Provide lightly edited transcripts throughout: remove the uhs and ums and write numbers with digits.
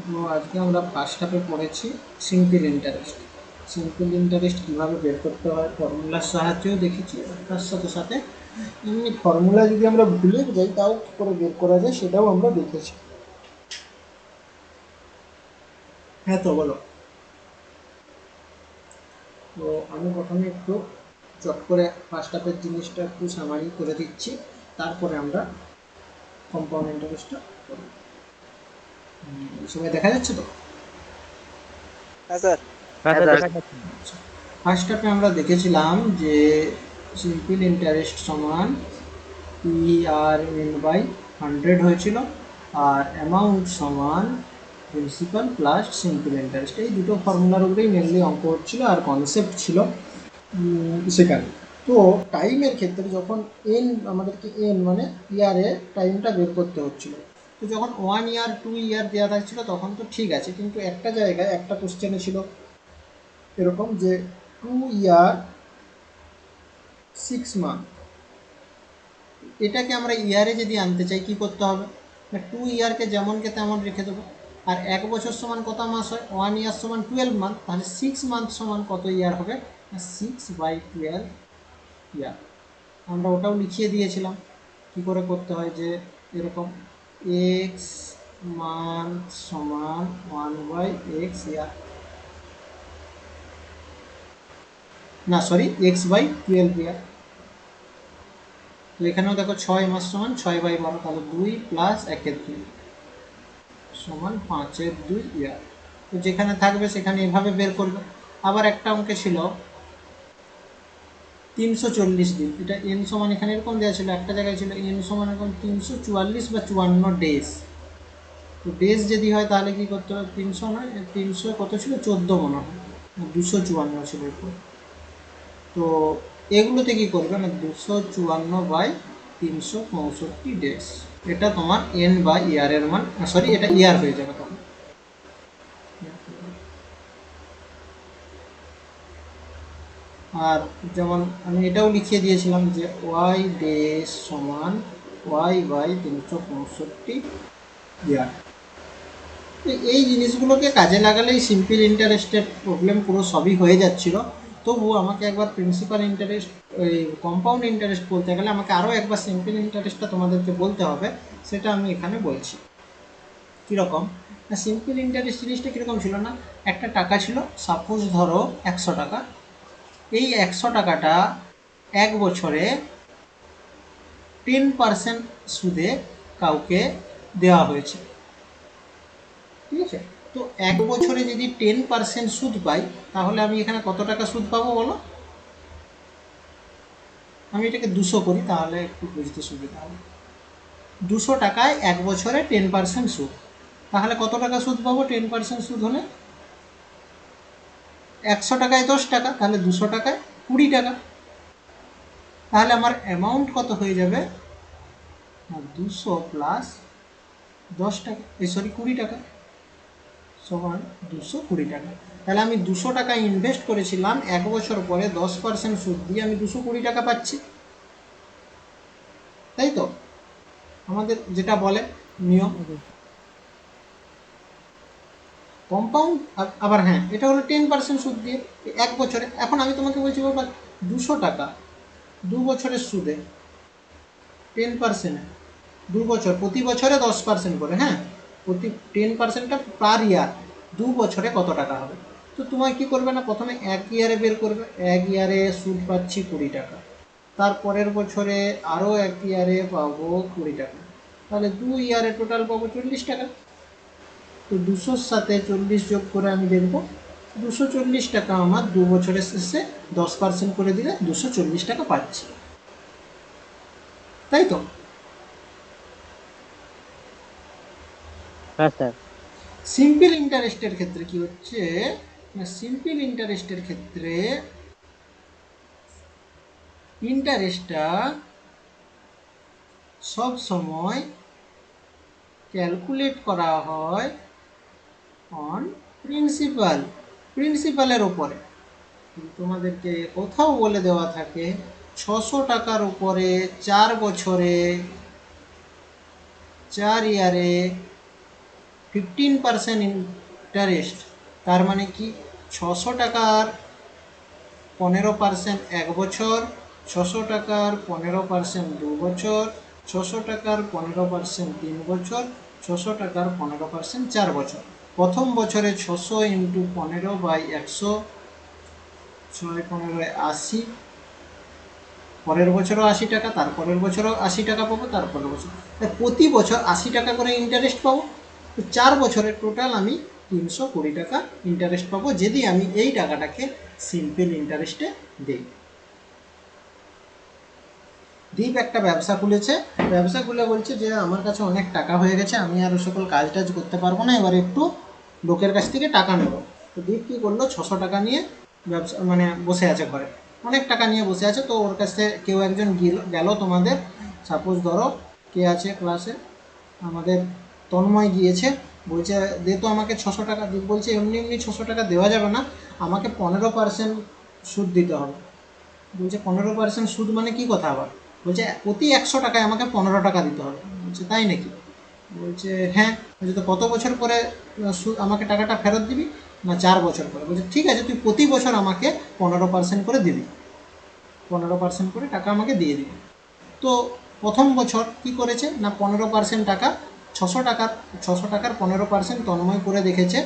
আজকে আমরা ফার্স্ট হাফে পড়েছি সিম্পল ইন্টারেস্ট। সিম্পল ইন্টারেস্ট কীভাবে বের করতে হয় ফর্মুলার সাহায্যেও দেখেছি, তার সাথে সাথে এমনি ফর্মুলা যদি আমরা ভুলে যাই তাও কী করে বের করা যায় সেটাও আমরা দেখেছি। হ্যাঁ, তো বলো। তো আমি প্রথমে একটু চট করে ফার্স্ট হাফের জিনিসটা একটু সামারি করে দিচ্ছি, তারপরে আমরা কম্পাউন্ড ইন্টারেস্টটা করব। সময় দেখা যাচ্ছে তো? হ্যাঁ স্যার। হ্যাঁ স্যার, দেখা যাচ্ছে। ফার্স্ট হাফে আমরা দেখেছিলাম যে সিম্পল ইন্টারেস্ট সমান PRN/100 হয়েছিল, আর অ্যামাউন্ট সমান প্রিন্সিপাল প্লাস সিম্পল ইন্টারেস্ট। এই দুটো ফর্মুলার উপরেই মেনলি অঙ্ক হচ্ছিল আর কনসেপ্ট ছিল সেখানে। তো টাইমের ক্ষেত্রে যখন আমাদেরকে মানে ইয়ারে টাইমটা বের করতে হচ্ছিল, তো যখন 1 ইয়ার 2 ইয়ার দেওয়া থাকছিল তখন তো ঠিক আছে, কিন্তু একটা জায়গায় একটা কোশ্চেনে ছিল এরকম যে 2 ইয়ার 6 মান্থ, এটাকে আমরা ইয়ারে যদি আনতে চাই কি করতে হবে না, 2 ইয়ারকে যেমনকে তেমন রেখে দেবো। আর 1 বছর সমান কত মাস হয়? 1 ইয়ার সমান 12 মান্থ, তাহলে 6 মান্থ সমান কত ইয়ার হবে? 6/12 ইয়ার। আমরা ওটাও লিখিয়ে দিয়েছিলাম কি করে করতে হয়, যে এরকম x মান্থ সমান 1/x ইয়ার, না সরি x/12 ইয়ার। তো এখানেও দেখো 6 মাস সমান 6/12, তাহলে 2 প্লাস 1/2 সমান 5/2 ইয়ার। তো যেখানে থাকবে সেখানে এভাবে বের করবে। আবার একটা অঙ্কে ছিল 340 দিন, এটা এন সমান এখানে এরকম দেওয়া ছিল, একটা জায়গায় ছিল এন সমান এরকম 344 বা 54 ডেজ। তো ডেজ যদি হয় তাহলে কি করতে হবে? 300 নয়, 300 কত ছিল? 14 মনে হয়, 254 ছিল এরপর। তো এগুলোতে কি করবে না, 254/365 ডেজ, এটা তোমার এন বা ইয়ারের মান, সরি এটা ইয়ার হয়ে যাবে তখন। আর যেমন আমি এটাও লিখিয়ে দিয়েছিলাম যে ওয়াই ডেজ সমান y/365 ইয়ার। তো এই জিনিসগুলোকে কাজে লাগালেই সিম্পল ইন্টারেস্টের প্রবলেম পুরো সবই হয়ে যাচ্ছিল। তবু আমাকে একবার প্রিন্সিপাল ইন্টারেস্ট, ওই কম্পাউন্ড ইন্টারেস্ট বলতে গেলে আমাকে আরও একবার সিম্পল ইন্টারেস্টটা তোমাদেরকে বলতে হবে, সেটা আমি এখানে বলছি। কীরকম না, সিম্পল ইন্টারেস্ট জিনিসটা কীরকম ছিল না, একটা টাকা ছিল, সাপোজ ধরো 100 টাকা। এই 100 টাকাটা 1 বছরে 10% সুদে কাউকে দেওয়া হয়েছে, ঠিক আছে? তো 1 বছরে যদি 10% সুদ পাই, তাহলে আমি এখানে কত টাকা সুদ পাবো বলো? আমি এটাকে 200 করি তাহলে একটু বুঝতে সুবিধা হবে। 200 টাকায় 1 বছরে 10% সুদ, তাহলে কত টাকা সুদ পাবো 10% সুদ হলে? 100 টাকায় 10 টাকা, তাহলে 200 টাকায় 20 টাকা। তাহলে আমার অ্যামাউন্ট কত হয়ে যাবে? 200 প্লাস 10 টাকা, সরি 20 টাকা সমান 220 টাকা। তাহলে আমি 200 টাকা ইনভেস্ট করেছিলাম, 1 বছর পরে 10% সুদ দিয়ে আমি 220 টাকা পাচ্ছি, তাই তো আমাদের যেটা বলে নিয়ম কম্পাউন্ড। আবার হ্যাঁ, এটা হলো 10% সুদ দিয়ে 1 বছরে। এখন আমি তোমাকে বলছি বাবা 200 টাকা 2 বছরের সুদে 10%, 2 বছর, প্রতি বছরে 10% করে, হ্যাঁ, প্রতি 10%টা পার ইয়ার, 2 বছরে কত টাকা হবে? তো তোমায় কী করবে না, প্রথমে 1 ইয়ারে বের করবে। 1 ইয়ারে সুদ পাচ্ছি 20 টাকা, তারপরের বছরে আরও 1 ইয়ারে পাবো 20 টাকা, তাহলে 2 ইয়ারে টোটাল পাবো 40 টাকা। তো 200-র সাথে 40 যোগ করে আমি দেখবো 240 টাকা আমার 2 বছরের শেষে 10% করে দিলে 240 টাকা পাচ্ছি, তাই তো? হ্যাঁ স্যার। সিম্পল ইন্টারেস্টের ক্ষেত্রে কি হচ্ছে না, সিম্পল ইন্টারেস্টের ক্ষেত্রে ইন্টারেস্টটা সব সময় ক্যালকুলেট করা হয় অন প্রিন্সিপালের ওপরে। তোমাদেরকে কোথাও বলে দেওয়া থাকে 600 টাকার উপরে 4 বছরে 4 ইয়ারে 15% ইন্টারেস্ট, তার মানে কি 600 টাকার 15% 1 বছর, 600 টাকার 15% 2 বছর, 600 টাকার 15% 3 বছর, 600 টাকার 15% 4 বছর। প্রথম বছরে 600 ইন্টু 15/100, 6×15=80। পরের বছরও 80 টাকা, তারপরের বছরও 80 টাকা পাবো, তারপরের বছর প্রতি বছর 80 টাকা করে ইন্টারেস্ট পাবো। তো 4 বছরের টোটাল আমি 320 টাকা ইন্টারেস্ট পাবো, যদি আমি এই টাকাটাকে সিম্পল ইন্টারেস্টে দিই। দীপ একটা ব্যবসা খুলেছে, ব্যবসা খুলে বলছে যে আমার কাছে অনেক টাকা হয়ে গেছে, আমি আর ও সকল কাজ টাজ করতে পারবো না, এবার একটু লোকের কাছ থেকে টাকা নেবো। তো দীপ কী করলো, 600 টাকা নিয়ে ব্যবসা মানে বসে আছে ঘরে, অনেক টাকা নিয়ে বসে আছে। তো ওর কাছে কেউ একজন গেল, তোমাদের সাপোজ ধরো কে আছে ক্লাসে, আমাদের তন্ময় গিয়েছে, বলছে দে তো আমাকে 600 টাকা। দীপ বলছে এমনি এমনি 600 টাকা দেওয়া যাবে না, আমাকে 15% সুদ দিতে হবে। বলছে 15% সুদ মানে কী কথা আবার? বলছে প্রতি 100 টাকায় আমাকে 15 টাকা দিতে হবে। বলছে তাই নাকি? বলছে হ্যাঁ। বলছে তো কত বছর পরে সুদ আমাকে টাকাটা ফেরত দিবি? না 4 বছর পরে। বলছে ঠিক আছে, তুই প্রতি বছর আমাকে 15% করে দিবি, 15% করে টাকা আমাকে দিয়ে দিবি। তো প্রথম বছর কি করেছে না, 15% টাকা, 600 টাকার 600 টাকার 15% তন্ময় করে দেখেছে।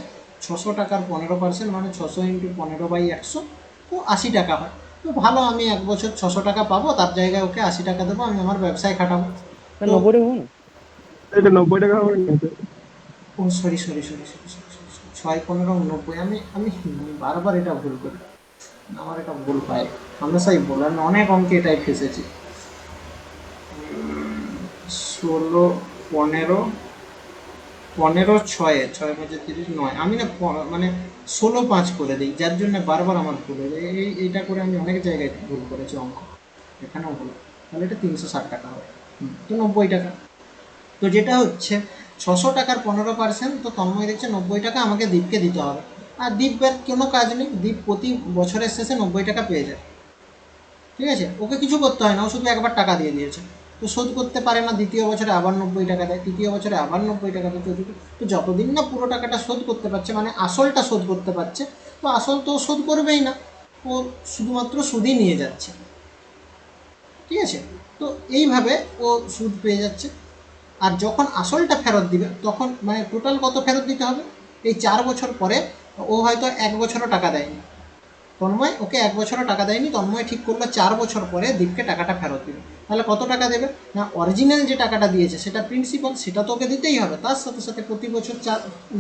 600 টাকার 15% মানে 600 × 15/100, তো 80 টাকা হয়। তো ভালো, আমি 1 বছর 600 টাকা পাবো, তার জায়গায় ওকে 80 টাকা দেবো, আমি আমার ব্যবসায় খাটাবো। তো 90 টাকা হবে না? এটা 90 টাকা হবে না তো? ও sorry sorry sorry sorry sorry sorry, 6×15=90। আমি আমি বারবার এটা ভুল করি, আমার এটা ভুল পাই, হামেশাই ভুল, আমি অনেক অঙ্কে এটাই ফেসেছি। 16, 15, 15, 6 6×5=30, 9, আমি না মানে 16/5 করে দিই, যার জন্য বারবার আমার ভুল হয়ে যায়। এইটা করে আমি অনেক জায়গায় ভুল করেছি অঙ্ক, এখানেও ভুল। তাহলে এটা 360 টাকা হবে, তো 90 টাকা। তো যেটা হচ্ছে 600 টাকার 15%, তো তন্ময় দেখছে 90 টাকা আমাকে দীপকে দিতে হবে। আর দীপের কোনো কাজ নেই, দীপ প্রতি বছরের শেষে 90 টাকা পেয়ে যায়। ঠিক আছে, ওকে কিছু করতে হয় না, ও শুধু একবার টাকা দিয়ে দিয়েছে। তো শোধ করতে পারে না, দ্বিতীয় বছরে আবার 90 টাকা দেয়, তৃতীয় বছরে আবার 90 টাকা দেয়, চতুর্থ। তো যতদিন না পুরো টাকাটা শোধ করতে পারছে, মানে আসলটা শোধ করতে পারছে, তো আসল তো শোধ করবেই না, ও শুধুমাত্র সুদই নিয়ে যাচ্ছে। ঠিক আছে, তো এইভাবে ও সুদ পেয়ে যাচ্ছে। আর যখন আসলটা ফেরত দিবে, তখন মানে টোটাল কত ফেরত দিতে হবে, এই 4 বছর পরে ও হয়তো 1 বছরও টাকা দেয়নি, তন্ময় ওকে 1 বছরও টাকা দেয়নি, তন্ময় ঠিক করলো 4 বছর পরে দীপকে টাকাটা ফেরত দেবে। তাহলে কত টাকা দেবে না, অরিজিনাল যে টাকাটা দিয়েছে সেটা প্রিন্সিপাল, সেটা তো ওকে দিতেই হবে, তার সাথে সাথে প্রতি বছর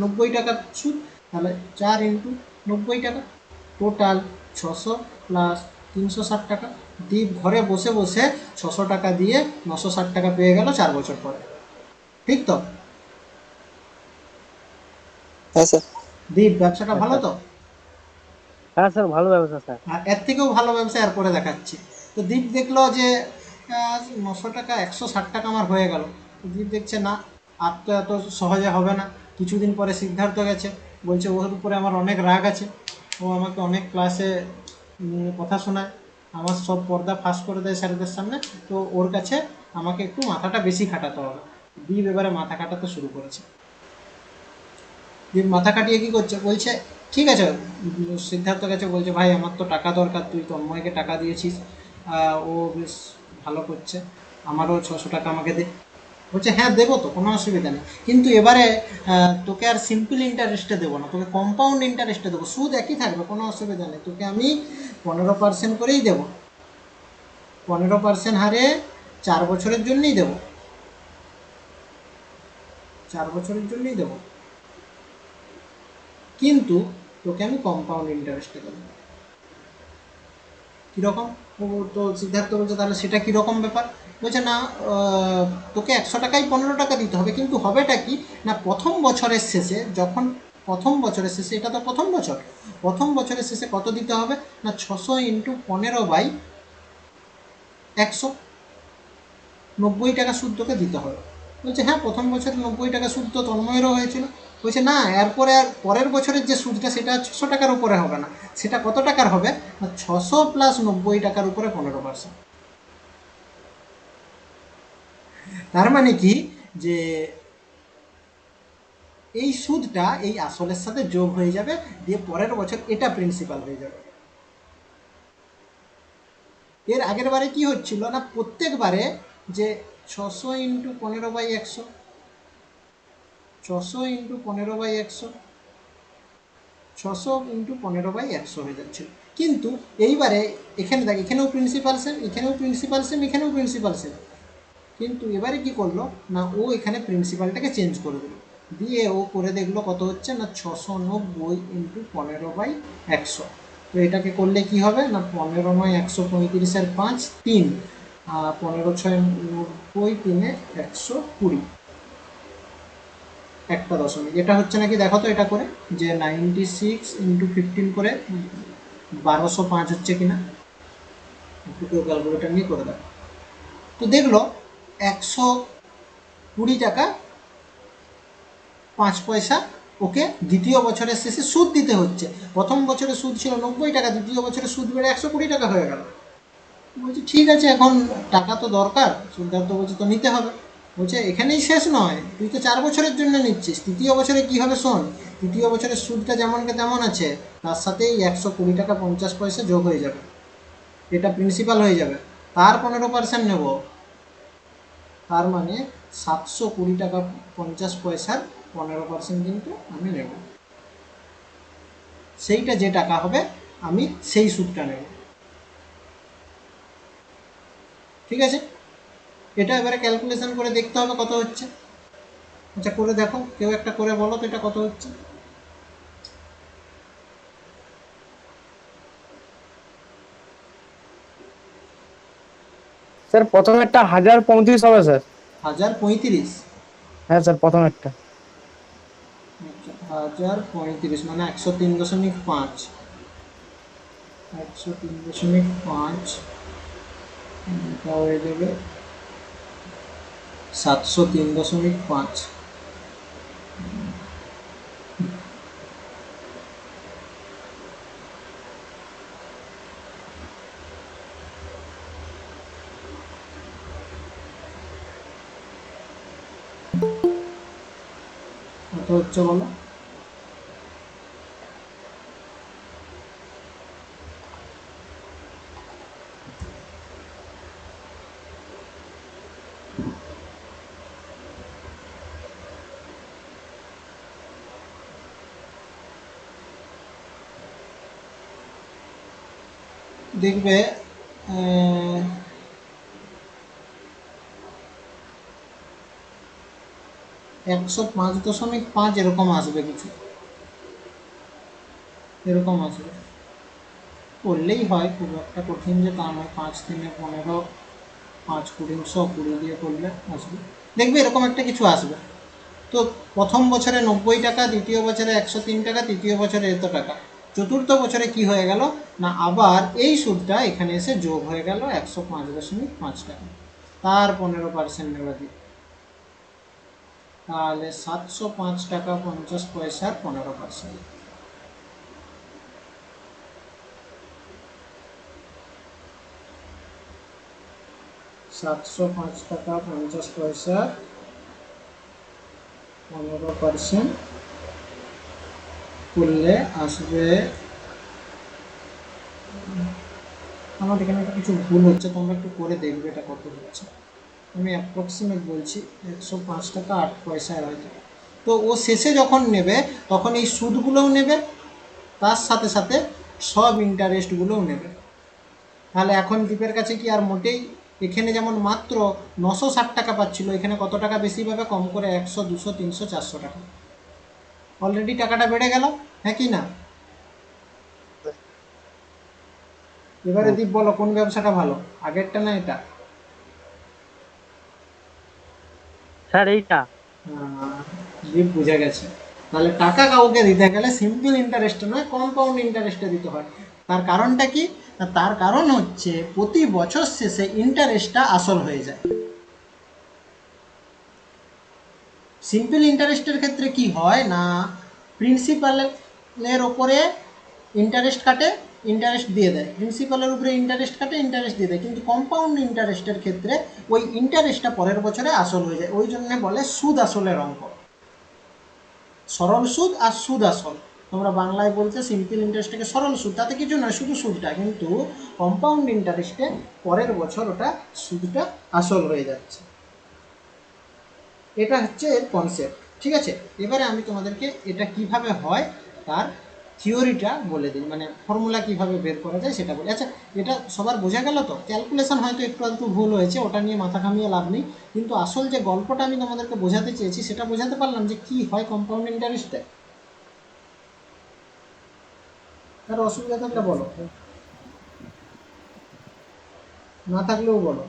90 টাকার সুদ। তাহলে 4×90 টাকা, টোটাল 600 প্লাস 360 টাকা। দীপ ঘরে বসে বসে 600 টাকা দিয়ে 960 টাকা পেয়ে গেল 4 বছর পরে। ঠিক তো? হ্যাঁ স্যার। দীপ ব্যবসাটা ভালো তো? হ্যাঁ স্যার, ভালো ব্যবসা স্যার। আর এর থেকেও ভালো ব্যবসা এরপরে দেখাচ্ছি। তো দীপ দেখলো যে 900 টাকা 160 টাকা আমার হয়ে গেল। দীপ দেখছে না, আর তো এত সহজে হবে না। কিছুদিন পরে সিদ্ধার্থ গেছে, বলছে ওর উপরে আমার অনেক রাগ আছে, ও আমাকে অনেক ক্লাসে কথা শোনায়, আমার সব পর্দা ফাঁস করে দেয় স্যারেদের সামনে। তো ওর কাছে আমাকে একটু মাথাটা বেশি খাটাতে হবে। দীপ এবারে মাথা খাটাতে শুরু করেছে। দীপ মাথা কাটিয়ে কী করছে, বলছে ঠিক আছে, সিদ্ধার্থ কাছে বলছে ভাই আমার তো টাকা দরকার, তুই তন্ময়কে টাকা দিয়েছিস, ও বেশ ভালো করছে, আমারও 600 টাকা আমাকে দে। বলছে হ্যাঁ দেবো তো, কোনো অসুবিধা নেই, কিন্তু এবারে তোকে আর সিম্পল ইন্টারেস্টে দেবো না, তোকে কম্পাউন্ড ইন্টারেস্টে দেবো, সুদ একই থাকবে, কোনো অসুবিধা নেই, তোকে আমি 15% করেই দেবো, 15% হারে 4 বছরের জন্যই দেবো, 4 বছরের জন্যই দেবো, কিন্তু তোকে আমি কম্পাউন্ড ইন্টারেস্টে দেবো। কীরকম? ও তো সিদ্ধার্থ বলছে তাহলে সেটা কীরকম ব্যাপার? বলছে না, তোকে 100 টাকায় 15 টাকা দিতে হবে, কিন্তু হবেটা কি না, প্রথম বছরের শেষে যখন, প্রথম বছরের শেষে, এটা তো প্রথম বছর, প্রথম বছরের শেষে কত দিতে হবে না, 600 × 15/100, 90 টাকা সুদ তোকে দিতে হবে। বলছে হ্যাঁ, প্রথম বছরে 90 টাকা সুদ তো তন্ময়েরও হয়েছিল। বলছে না, এরপরে আর পরের বছরের যে সুদটা সেটা 600 টাকার উপরে হবে না, সেটা কত টাকার হবে না, 600 প্লাস 90 টাকার উপরে 15%। তার মানে কি যে এই সুদটা এই আসলের সাথে যোগ হয়ে যাবে, দিয়ে পরের বছর এটা প্রিন্সিপাল হয়ে যাবে। এর আগের বারে কি হচ্ছিল না, প্রত্যেকবারে যে 600 × 15/100, 600 × 15/100, 600 × 15/100 হয়ে যাচ্ছিল। কিন্তু এইবারে এখানে দেখ, এখানেও প্রিন্সিপাল সেম, এখানেও প্রিন্সিপাল সেম, এখানেও প্রিন্সিপাল সেম। কিন্তু এবারে কি করলো না, ও এখানে প্রিন্সিপালটাকে চেঞ্জ করে দিল, দিয়ে ও করে দেখলো কত হচ্ছে না 690 × 15/100। তো এটাকে করলে কি হবে না, 15 × 9 = 135, 3 15×6 = 90, 3 120, একটা দশমিক। এটা হচ্ছে নাকি দেখো তো এটা করে, যে 96 × 15 করে 1205 হচ্ছে কিনা, একটু কেউ ক্যালকুলেটার নিয়ে করে দেখো। তো দেখলো 120 টাকা 5 পয়সা ওকে দ্বিতীয় বছরের শেষে সুদ দিতে হচ্ছে। প্রথম বছরে সুদ ছিল 90 টাকা, দ্বিতীয় বছরে সুদ বেড়ে 120 টাকা হয়ে গেল। বলছি ঠিক আছে, এখন টাকা তো দরকার, সিদ্ধার্থ বলছে তো নিতে হবে। বলছে এখানেই শেষ নয়, তুই তো 4 বছরের জন্য নিচ্ছিস, তৃতীয় বছরে কি হবে শোন, তৃতীয় বছরের সুদটা যেমনকে তেমন আছে, তার সাথেই 120 টাকা 50 পয়সা যোগ হয়ে যাবে, এটা প্রিন্সিপাল হয়ে যাবে, তার 15% নেব। তার মানে 720 টাকা 50 পয়সার 15% কিন্তু আমি নেব, সেইটা যে টাকা হবে আমি সেই সুদটা নেব। ঠিক আছে, এটা এবারে ক্যালকুলেশন করে দেখতে হবে কত হচ্ছে। আচ্ছা করে দেখো, কেউ একটা করে বলো তো এটা কত হচ্ছে। স্যার প্রথম একটা 1035 হবে স্যার। 1035? হ্যাঁ স্যার প্রথম একটা। 1035 মানে 103.5, 103.5, এটা হয়ে যাবে 703.5। কত হচ্ছে বলো? দেখবে 105.5 এরকম আসবে, কিছু এরকম আসবে, করলেই হয়, খুব একটা কঠিন যে তা নয়। 5 × 3 = 15, 5 × 20 120 দিয়ে করলে আসবে, দেখবে এরকম একটা কিছু আসবে। তো প্রথম বছরে 90 টাকা, দ্বিতীয় বছরে 103 টাকা, তৃতীয় বছরে এত টাকা, চতুর্থ বছরে কি হয়ে গেল না, আবার এই সুদটা এখানে এসে যোগ হয়ে গেল 105.5 টাকা, তার 15% নেওয়া দিই, তাহলে 705 টাকা 50 পয়সার 15%। 705 টাকা 50 পয়সার 15% করলে আসবে, আমার এখানে একটা কিছু ভুল হচ্ছে, তোমরা একটু করে দেখবে এটা কত হচ্ছে। আমি অ্যাপ্রক্সিমেট বলছি, 105 টাকা 8 পয়সায় হয়তো। তো ও শেষে যখন নেবে তখন এই সুদগুলোও নেবে, তার সাথে সাথে সব ইন্টারেস্টগুলোও নেবে। তাহলে এখন দীপের কাছে কি আর মোটেই, এখানে যেমন মাত্র 960 টাকা পাচ্ছিল, এখানে কত টাকা বেশি পাবে, কম করে 100, 200, 300, 400 টাকা। অলরেডি টাকাটা বেড়ে গেল, হ্যাঁ কি না? এবারে দীপ বলো কোন ব্যবসাটা ভালো, আগেরটা না এটা? স্যার এইটা। দীপ বুঝে গেছে। তাহলে টাকা কাউকে দিতে গেলে সিম্পল ইন্টারেস্টে নয়, কম্পাউন্ড ইন্টারেস্টে দিতে হয়। তার কারণটা কি না, তার কারণ হচ্ছে প্রতি বছর শেষে ইন্টারেস্টটা আসল হয়ে যায়। সিম্পল ইন্টারেস্টের ক্ষেত্রে কি হয় না, প্রিন্সিপালের ওপরে ইন্টারেস্ট কাটে, ইন্টারেস্ট দিয়ে দেয়, প্রিন্সিপালের উপরে ইন্টারেস্ট কাটে, ইন্টারেস্ট দিয়ে দেয়। কিন্তু কম্পাউন্ড ইন্টারেস্টের ক্ষেত্রে ওই ইন্টারেস্টটা পরের বছরে আসল হয়ে যায়, ওই জন্য বলে সুদ আসলের অঙ্ক। সরল সুদ আর সুদ আসল, তোমরা বাংলায় বলছে সিম্পল ইন্টারেস্টটাকে সরল সুদ, তাতে কিছু নয়, শুধু সুদটা। কিন্তু কম্পাউন্ড ইন্টারেস্টে পরের বছর ওটা সুদটা আসল হয়ে যাচ্ছে। এটা হচ্ছে এর কনসেপ্ট, ঠিক আছে। এবারে আমি তোমাদেরকে এটা কিভাবে হয় তার থিওরিটা বলে দিই, মানে ফর্মুলা কিভাবে বের করা যায় সেটা বলি। আচ্ছা, এটা সবার বোঝা গেল তো? ক্যালকুলেশন হয়তো একটু আধটু ভুল হয়েছে, ওটা নিয়ে মাথা ঘামিয়ে লাভ নেই, কিন্তু আসল যে গল্পটা আমি তোমাদেরকে বোঝাতে চেয়েছি সেটা বোঝাতে পারলাম যে কি হয় কম্পাউন্ড ইন্টারেস্টে। তার অসুবিধা থাকলে বলো, না থাকলেও বলো।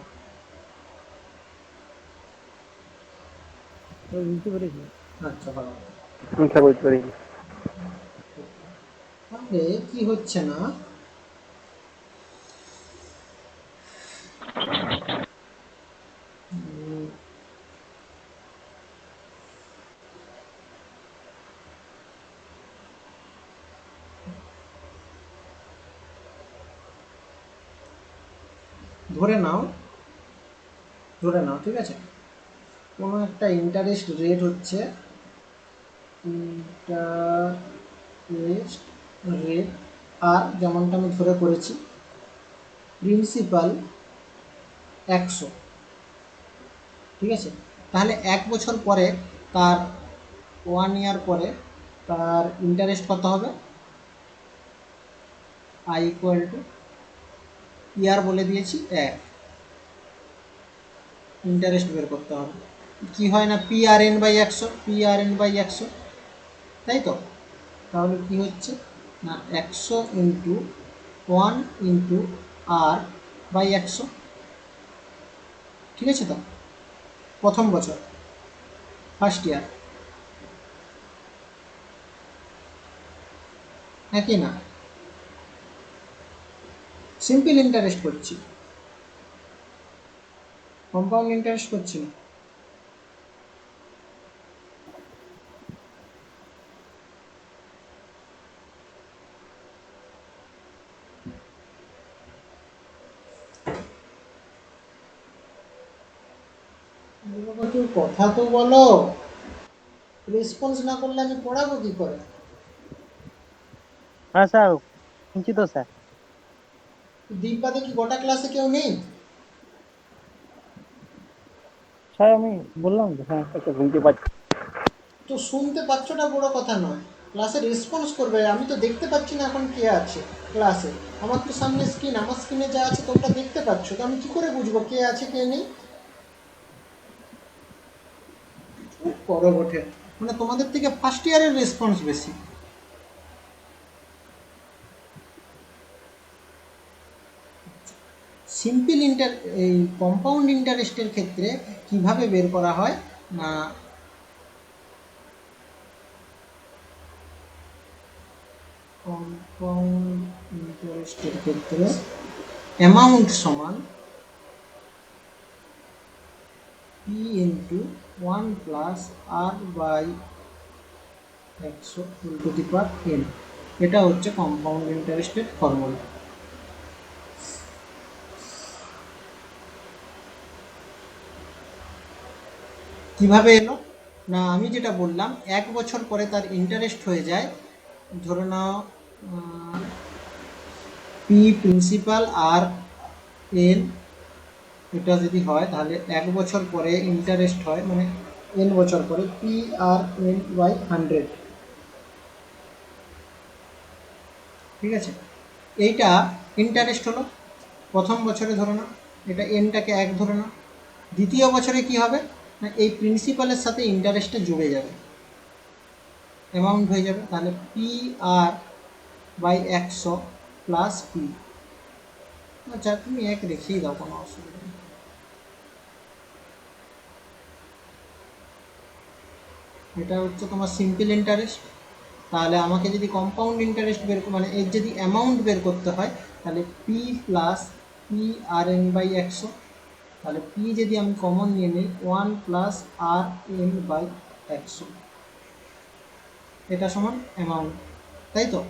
আচ্ছা, ভালো। মিথ্যা বলতে পারি না। তাহলে কি হচ্ছে না, ধরে নাও, ঠিক আছে, কোনো একটা ইন্টারেস্ট রেট হচ্ছে, ইন্টারেস্ট রেট আর, যেমনটা আমি ধরে করেছি, প্রিন্সিপাল 100, ঠিক আছে। তাহলে 1 বছর পরে তার, 1 ইয়ার পরে তার ইন্টারেস্ট কত হবে? আই ইকুয়াল টু, ইয়ার বলে দিয়েছি 1, ইন্টারেস্ট বের করতে হবে। কি হয় না, PRN/100, PRN/100, তাই তো? তাহলে কি হচ্ছে না, 100 ইন্টু 1 ইন্টু R/100, ঠিক আছে তো? প্রথম বছর, ফার্স্ট ইয়ার, একই না? সিম্পল ইন্টারেস্ট করছি, কম্পাউন্ড ইন্টারেস্ট করছি না। কেউ কথা তো বলো, রেসপন্স না করলে আমি পড়াবো কি করে? হ্যাঁ স্যার, শুনছি তো স্যার। দিব্যাতে কি গোটা ক্লাসে কেউ নেই? স্যার আমি বললাম তো, হ্যাঁ শুনতে পাচ্ছি। তো শুনতে পাচ্ছটা বড় কথা নয়, ক্লাসে রেসপন্স করবে। আমি তো দেখতে পাচ্ছি না এখন কে আছে ক্লাসে, আমার তো সামনে স্ক্রিন, আমার স্ক্রিনে যা আছে তোমরা দেখতে পাচ্ছ, তো আমি কি করে বুঝবো কে আছে কে নেই? করো বটে, মানে তোমাদের থেকে ফার্স্ট ইয়ারের রেসপন্স বেশি। সিম্পল এই কম্পাউন্ড ইন্টারেস্টের ক্ষেত্রে কিভাবে বের করা হয় না, কম্পাউন্ড ইন্টারেস্টের ক্ষেত্রে অ্যামাউন্ট সমান P into 1 plus R/100 n, এটা হচ্ছে কম্পাউন্ড ইন্টারেস্টের ফর্মুলা। কিভাবে এলো না, আমি যেটা বললাম 1 বছর পরে তার ইন্টারেস্ট হয়ে যায়, ধরে নাও পি প্রিন্সিপাল আর এন, এটা যদি হয় তাহলে 1 বছর পরে ইন্টারেস্ট হয়, মানে n বছর পরে PRN/100, ঠিক আছে। এইটা ইন্টারেস্ট হলো প্রথম বছরে, ধরে নাও এটা এনটাকে 1 ধরে নাও। দ্বিতীয় বছরে কি হবে না, এই প্রিন্সিপালের সাথে ইন্টারেস্টটা জুড়ে যাবে, অ্যামাউন্ট হয়ে যাবে, তাহলে PR/100 প্লাস পি। আচ্ছা, তুমি 1 রেখেই দাও, কোনো অসুবিধা নেই। এটা হচ্ছে তোমার সিম্পল ইন্টারেস্ট। তাহলে আমাকে যদি কম্পাউন্ড ইন্টারেস্ট বের, মানে এর যদি অ্যামাউন্ট বের করতে হয়, তাহলে পি প্লাস PRN/100, তাহলে পি যদি আমি কমন নিয়ে নিই 1 প্লাস RN/100, এটা সমান অ্যামাউন্ট, তাই তো?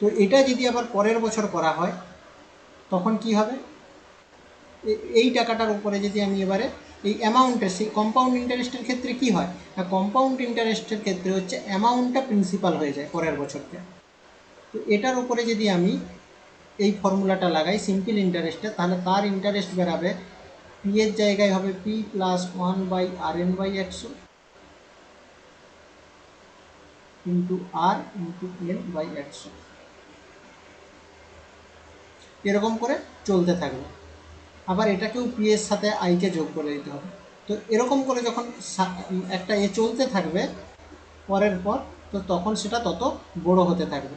তো এটা যদি আবার পরের বছর করা হয় তখন কি হবে, এই টাকাটার উপরে যদি আমি এবারে এই অ্যামাউন্টের, সেই কম্পাউন্ড ইন্টারেস্টের ক্ষেত্রে কি হয় না, কম্পাউন্ড ইন্টারেস্টের ক্ষেত্রে হচ্ছে অ্যামাউন্টটা প্রিন্সিপাল হয়ে যায় পরের বছরকে। তো এটার উপরে যদি আমি এই ফর্মুলাটা লাগাই সিম্পল ইন্টারেস্টে, তাহলে তার ইন্টারেস্ট বেরাবে পি এর জায়গায় হবে পি প্লাস 1/RN/100 ইন্টু আর ইন্টু N/100, এরকম করে চলতে থাকবে। আবার এটাকেও পি এর সাথে আইকে যোগ করে দিতে হবে। তো এরকম করে যখন একটা চলতে থাকবে পরের পর, তো তখন সেটা তত বড় হতে থাকবে।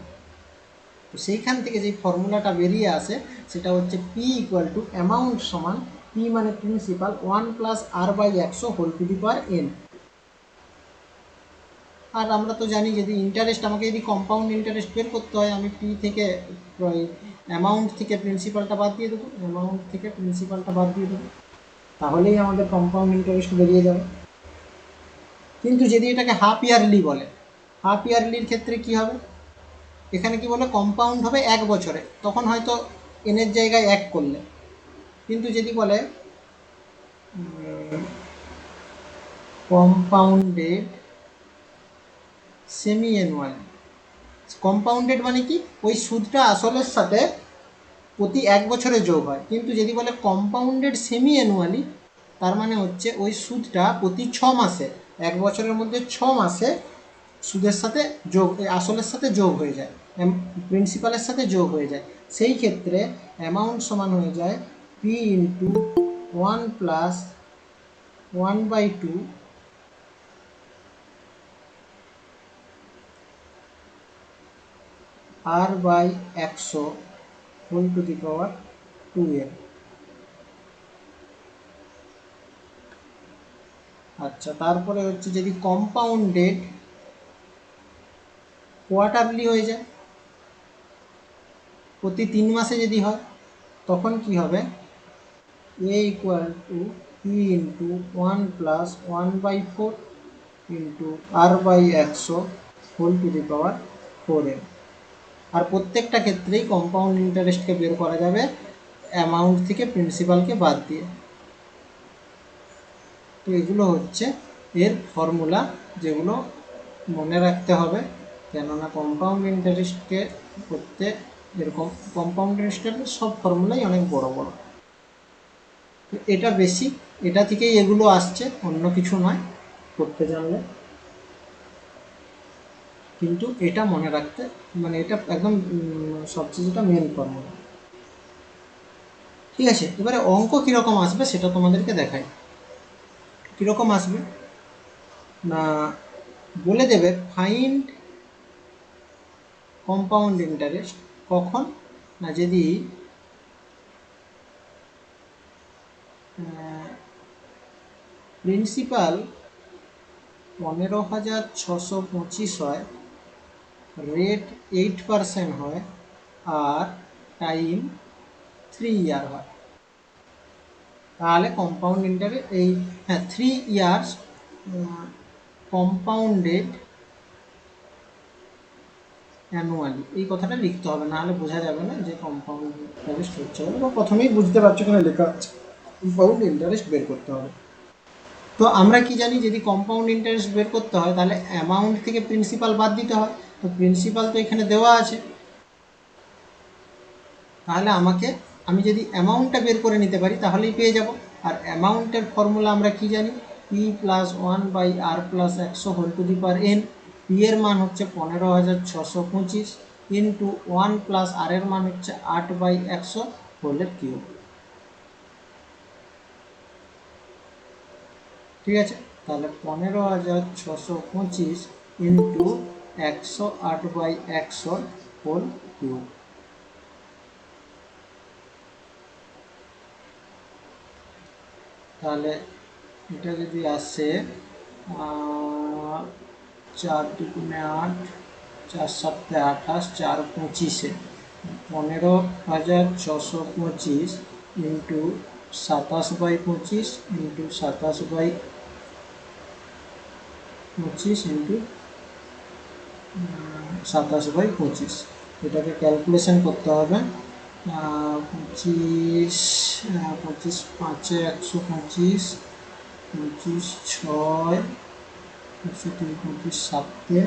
তো সেইখান থেকে যে ফর্মুলাটা বেরিয়ে আসে সেটা হচ্ছে পি ইকুয়াল টু অ্যামাউন্ট সমান পি মানে principal 1+R/100 whole to the power n। আর আমরা তো জানি যদি ইন্টারেস্ট, আমাকে যদি কম্পাউন্ড ইন্টারেস্ট বের করতে হয়, আমি পি থেকে অ্যামাউন্ট থেকে প্রিন্সিপালটা বাদ দিয়ে দেবো, অ্যামাউন্ট থেকে প্রিন্সিপালটা বাদ দিয়ে দেবো, তাহলেই আমাদের কম্পাউন্ড ইন্টারেস্ট বেরিয়ে যাবে। কিন্তু যদি এটাকে হাফ ইয়ারলি বলে, হাফ ইয়ারলির ক্ষেত্রে কি হবে, এখানে কি বলে কম্পাউন্ড হবে 1 বছরে, তখন হয়তো এনের জায়গায় 1 করলে। কিন্তু যদি বলে কম্পাউন্ডেড সেমি অ্যানুয়ালি, কম্পাউন্ডেড মানে কি, ওই সুদটা আসলের সাথে প্রতি 1 বছরে যোগ হয়। কিন্তু যদি বলে কম্পাউন্ডেড সেমি অ্যানুয়ালি, তার মানে হচ্ছে ওই সুদটা প্রতি 6 মাসে, 1 বছরের মধ্যে 6 মাসে সুদের সাথে যোগ, আসলের সাথে যোগ হয়ে যায়, প্রিন্সিপালের সাথে যোগ হয়ে যায়। সেই ক্ষেত্রে অ্যামাউন্ট সমান হয়ে যায় P into 1+1/2 R/100 whole to the power 2n। আচ্ছা, তারপরে হচ্ছে যদি কম্পাউন্ডেড কোয়ার্টারলি হয়ে যায়, প্রতি 3 মাসে যদি হয়, তখন কি হবে, a equal to P into 1+1/4 into R/100 whole to the power 4n। আর প্রত্যেকটা ক্ষেত্রেই কম্পাউন্ড ইন্টারেস্টকে বের করা যাবে অ্যামাউন্ট থেকে প্রিন্সিপালকে বাদ দিয়ে। তো এগুলো হচ্ছে এর ফর্মুলা, যেগুলো মনে রাখতে হবে, কেননা কম্পাউন্ড ইন্টারেস্টকে করতে এরকম কম্পাউন্ড ইন্টারেস্টের সব ফর্মুলাই অনেক বড় বড়। এটা বেসিক, এটা থেকেই এগুলো আসছে, অন্য কিছু নয় করতে জানলে। কিন্তু এটা মনে রাখতে, মানে এটা একদম সবচেয়ে যেটা মেন ফর্মুলা। ঠিক আছে, এবারে অঙ্ক কীরকম আসবে সেটা তোমাদেরকে দেখাই। কীরকম আসবে না, বলে দেবে ফাইন্ড কম্পাউন্ড ইন্টারেস্ট কখন না, যদি প্রিন্সিপাল 15,625 হয়, রেট 8% হয়, আর টাইম 3 ইয়ার হয়, তাহলে কম্পাউন্ড ইন্টারেস্ট এই 3 ইয়ার্স কম্পাউন্ডেড অ্যানুয়ালি, এই কথাটা লিখতে হবে, নাহলে বোঝা যাবে না যে কম্পাউন্ড ইন্টারেস্ট হচ্ছে হবে। বা প্রথমেই বুঝতে পারছো কেন লেখা আছে, কম্পাউন্ড ইন্টারেস্ট বের করতে হবে। তো আমরা কি জানি, যদি কম্পাউন্ড ইন্টারেস্ট বের করতে হয় তাহলে অ্যামাউন্ট থেকে প্রিন্সিপাল বাদ দিতে হয়। তো প্রিন্সিপাল তো এখানে দেওয়া আছে, তাহলে আমি যদি অ্যামাউন্টটা বের করে নিতে পারি তাহলেই পেয়ে যাব। আর অ্যামাউন্টের ফর্মুলা আমরা কি জানি, P plus 1/R+100 whole to the power n। P এর মান হচ্ছে 15,625 ইন্টু 1+R এর মান হচ্ছে 8/100 হোলের কিউব। ঠিক আছে, তাহলে 15,625 ইন্টু 100 8/100 হোল কিউব। তাহলে এটা যদি আসে 4 দুগুণে 8, 4 সাতে 28, 4 25, 15,625 ইন্টু 27/25 ইন্টু 27/25 ইন্টু 27/25, এটাকে ক্যালকুলেশন করতে হবে। পঁচিশ, পঁচিশ পাঁচে 125, 25 ছয় 103, 25 সাতে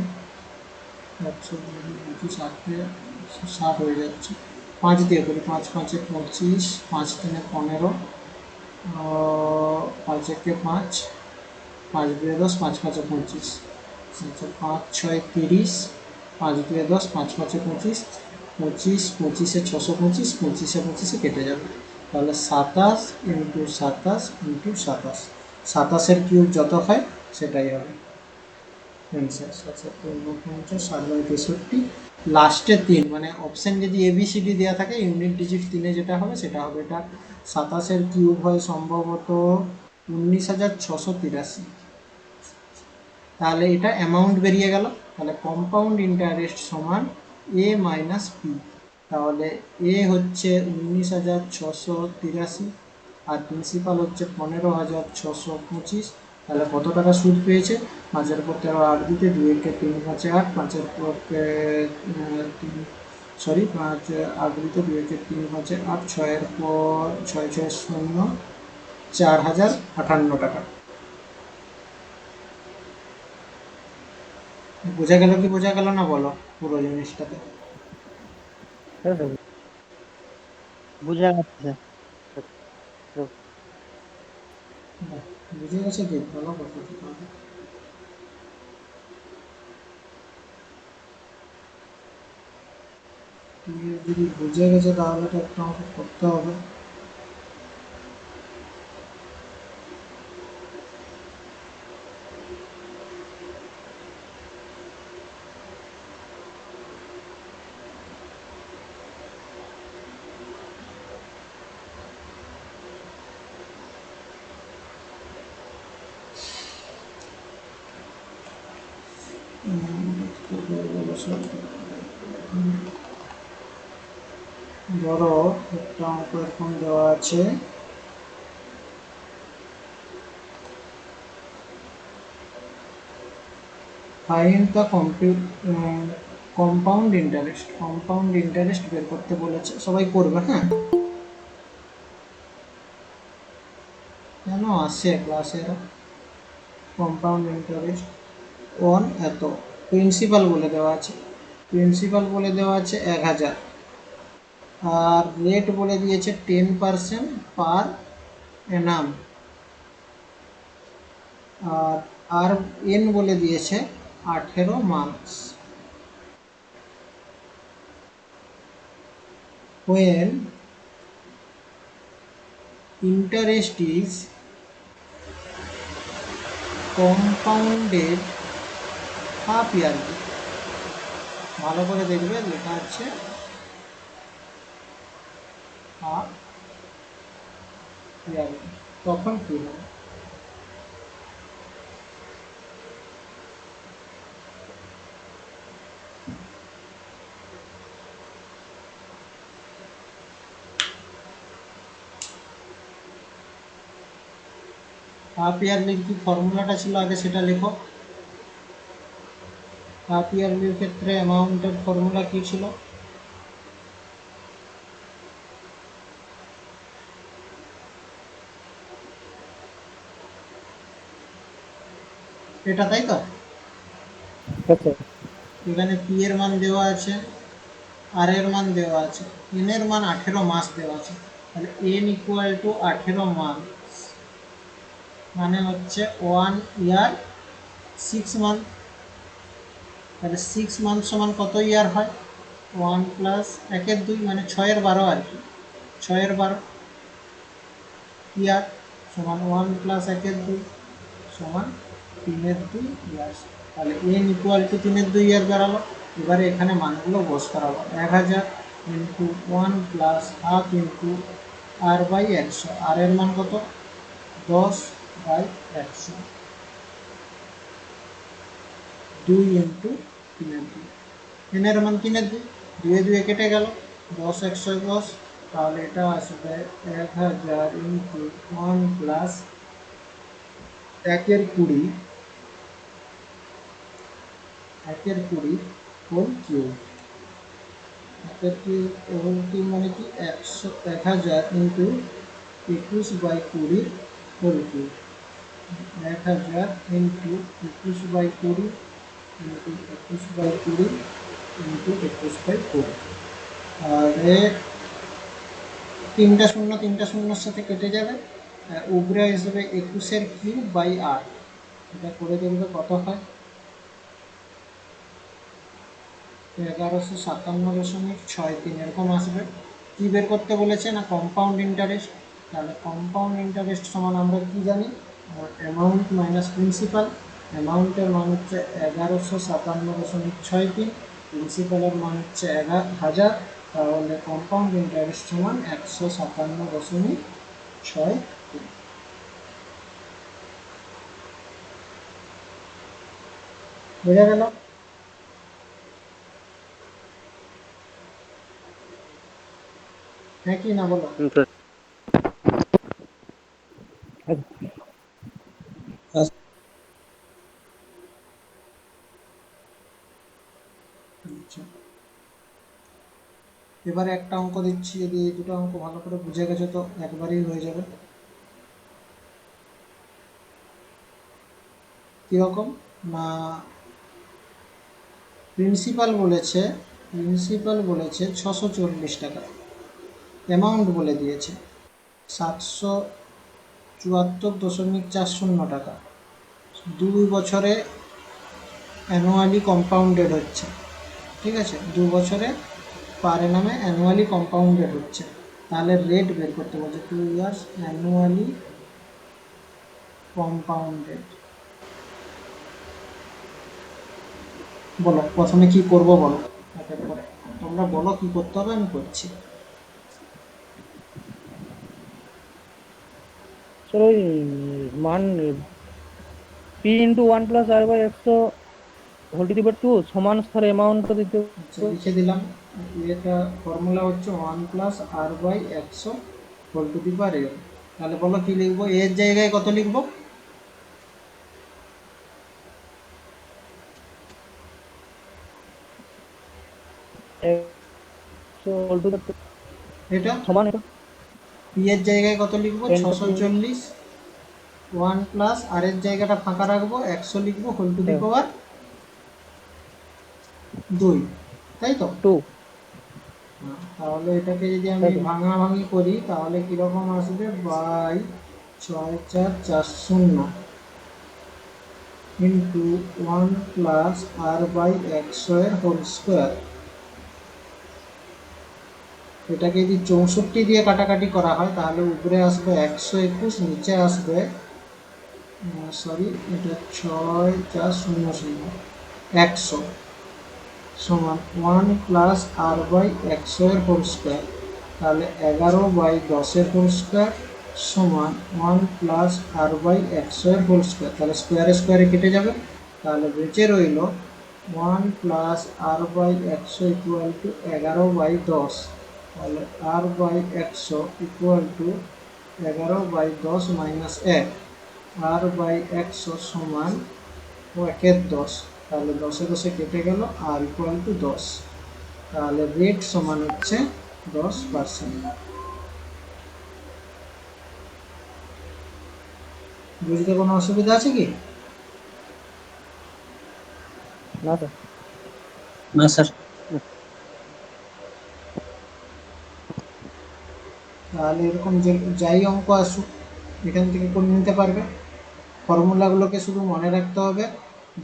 102, 25 আটে 60 হয়ে যাচ্ছে। 5 দিয়ে করি, 5 5 25, 5 3 15, 5 1 5, 5 2 10, 5 5 25, আচ্ছা 5 6 30, 5 2 10, 5 5 25, 25 25 625, 25 25 কেটে যাবে, তাহলে 27 ইন্টু 27 ইন্টু 27, 27-এর কিউব যত হয় সেটাই হবে অ্যান্সার। 57 60/63, লাস্টে 3 মানে অপশান যদি ABCD দেওয়া থাকে ইউনিট ডিজিট 3-এ যেটা হবে সেটা হবে এটা। 27-এর কিউব হয় সম্ভবত 19,683, তাহলে এটা অ্যামাউন্ট বেরিয়ে গেল। তাহলে কম্পাউন্ড ইন্টারেস্ট সমান A মাইনাস পি, তাহলে এ হচ্ছে 19,683 আর প্রিন্সিপাল হচ্ছে 15,625, তাহলে কত টাকা সুদ পেয়েছে? 5-এর পর 13 8 দিতে, 2 একে 3 5 8, 5-এর পর 5 8 দিতে, 2 একে 3 5 8, 6-এর পর 6 6 0, 4,058 টাকা। বোঝা গেল কি বোঝা গেল না বলো পুরো জিনিসটাতে? হ্যাঁ স্যার, বুঝা যাচ্ছে স্যার। বাহ, বুঝে গেছে কি? ভালো কথা তো তাহলে। যদি বুঝে গেছে তাহলে তো একটা আমাকে করতে হবে। ধরো একটা অঙ্ক এরকম দেওয়া আছে, find the compound interest. Compound interest বের করতে বলেছে, সবাই করবে হ্যাঁ। কেন আসে ক্লাসে এরা? কম্পাউন্ড ইন্টারেস্ট অন এত, প্রিন্সিপাল বলে দেওয়া আছে, প্রিন্সিপাল বলে দেওয়া আছে 1000, আর রেট বলে দিয়েছে 10% পার এনাম, আর আর এন বলে দিয়েছে 18 months. when interest is compounded half yearly, ভালো করে দেখবে লেখা আছে হাফ ইয়ারলি, তখন কি হবে? হাফ ইয়ারলির কি ফর্মুলাটা ছিল আগে সেটা লেখো। হাফ ইয়ারলির ক্ষেত্রে অ্যামাউন্টের ফর্মুলা কি ছিল? এটা তাই তো? হ্যাঁ স্যার। এখানে পি এর মান দেওয়া আছে, আর এর মান দেওয়া আছে, এন এর মান 18 মাস দেওয়া আছে, তাহলে এন ইকুয়াল টু 18 মান্থ মানে হচ্ছে 1 ইয়ার 6 মান্থ, তাহলে 6 মান্থ সমান কত ইয়ার হয়? 1 প্লাস 1 2 মানে 6 12 আর কি, 6 12 ইয়ার সমান 1 প্লাস 1 2 সমান 3 2 ইয়ার, তাহলে এন ইকুয়াল টু 3 2 ইয়ার দাঁড়ালো। এবারে এখানে মানগুলো বস করাবো, 1000 into 1 plus half into R by 100, R এর মান কত? 10/100, 2 ইন্টু 3 2, এনের মান 3 2, 2 2 কেটে গেল, 10 100 10, তাহলে এটা আসবে 1000 ইন্টু 1 প্লাস 1 20, 1 20 হোল কিউব, একের কিউব মানে কি 1000 into 21/20 whole cube, 1000 into 21/20 into 21/20 into 21/20। তাহলে তিনটা শূন্যর সাথে কেটে যাবে, উপরে হিসেবে 21/8। এটা করে দেখবে কত হয়, 1157.63 এরকম আসবে। কি বের করতে বলেছে না কম্পাউন্ড ইন্টারেস্ট। তাহলে কম্পাউন্ড ইন্টারেস্ট সমান আমরা কি জানি, অ্যামাউন্ট মাইনাস প্রিন্সিপাল। অ্যামাউন্টের মান হচ্ছে 1157.63, প্রিন্সিপালের মান হচ্ছে 1000। তাহলে কম্পাউন্ড ইন্টারেস্ট সমান 157.63। বোঝা গেল? হ্যাঁ কি না বলো? স্যার আচ্ছা, এবারে একটা অঙ্ক দিচ্ছি, যদি এই দুটো অঙ্ক ভালো করে বুঝে গেছো তো একবারেই হয়ে যাবে। কীরকম না, প্রিন্সিপাল বলেছে 640 টাকা, অ্যামাউন্ট বলে দিয়েছে 774.40 টাকা, 2 বছরে অ্যানুয়ালি কম্পাউন্ডেড হচ্ছে। ঠিক আছে, 2 বছরে পার নামে অ্যানুয়ালি কম্পাউন্ডেড হচ্ছে। তাহলে রেট বের করতে বলছে 2 ইয়ার্স অ্যানুয়ালি কম্পাউন্ডেড। বলো প্রথমে কি করব বলো, একের পরে তোমরা বলো কি করতে হবে, আমি করছি। স্যার ওই মান P into 1+r/100 whole to the power 2 সমান স্যার অ্যামাউন্টটা দিতে আচ্ছা লিখে দিলাম, এটা ফর্মুলা হচ্ছে 1+r/100 whole to the power n। তাহলে বলো কি লিখবো, এর জায়গায় কত লিখবো, হোল টু দি এটা সমান এটা পি এর জায়গায় কত লিখবো 10 640, 1 প্লাস আর এর জায়গাটা ফাঁকা রাখবো 100 লিখবো হোল টু দি পাওয়ার 2, তাই তো? 2। তাহলে এটাকে যদি আমি ভাঙাভাঙি করি তাহলে কীরকম আসবে, বাই 6440 ইন্টু 1+r/100 এর হোল স্কোয়ার। এটাকে যদি 64 দিয়ে কাটাকাটি করা হয় তাহলে উপরে আসবে 121, নিচে আসবে সরি এটা 6400 100 সমান 1+r/100 এর হোল স্কোয়ার। তাহলে 11/10 এর হোল স্কোয়ার সমান 1+r/100 এর হোল স্কোয়ার। তাহলে স্কোয়ারে স্কোয়ারে কেটে যাবে, তাহলে বেঁচে রইল 1+r/100 ইকুয়াল টু 11/10। তাহলে r/100 equal to 11/10 minus 1, r/100 সমান 1/10। তাহলে 10 10 কেটে গেল, আর ইকুয়াল টু 10। তাহলে রেট সমান হচ্ছে 10%। বুঝতে কোনো অসুবিধা আছে কি? না স্যার। না স্যার। তাহলে এরকম যে যাই অঙ্ক আসুক এখান থেকে করে নিতে পারবে। ফর্মুলাগুলোকে শুধু মনে রাখতে হবে,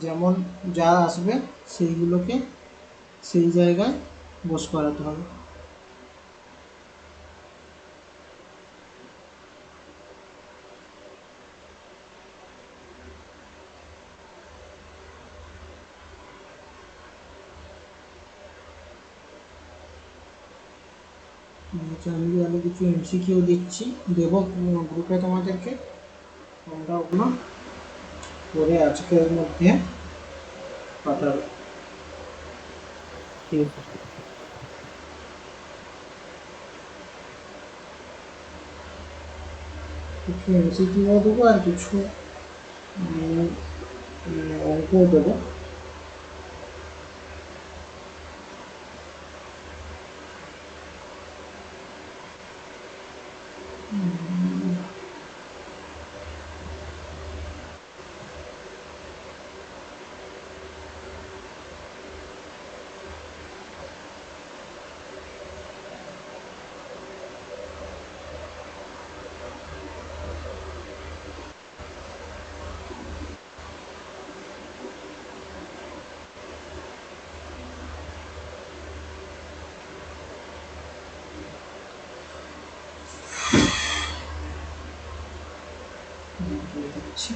যেমন যা আসবে সেইগুলোকে সেই জায়গায় বস করাতে হবে। আচ্ছা, আমি আরও কিছু এমসিকিউ দিচ্ছি, দেবো গ্রুপে তোমাদেরকে, তোমরা ওগুলো করে আজকের মধ্যে পাঠাবে। ঠিক আছে স্যার। কিছু এমসিকিউ দেবো আর কিছু অঙ্কও দেবো। দিচ্ছি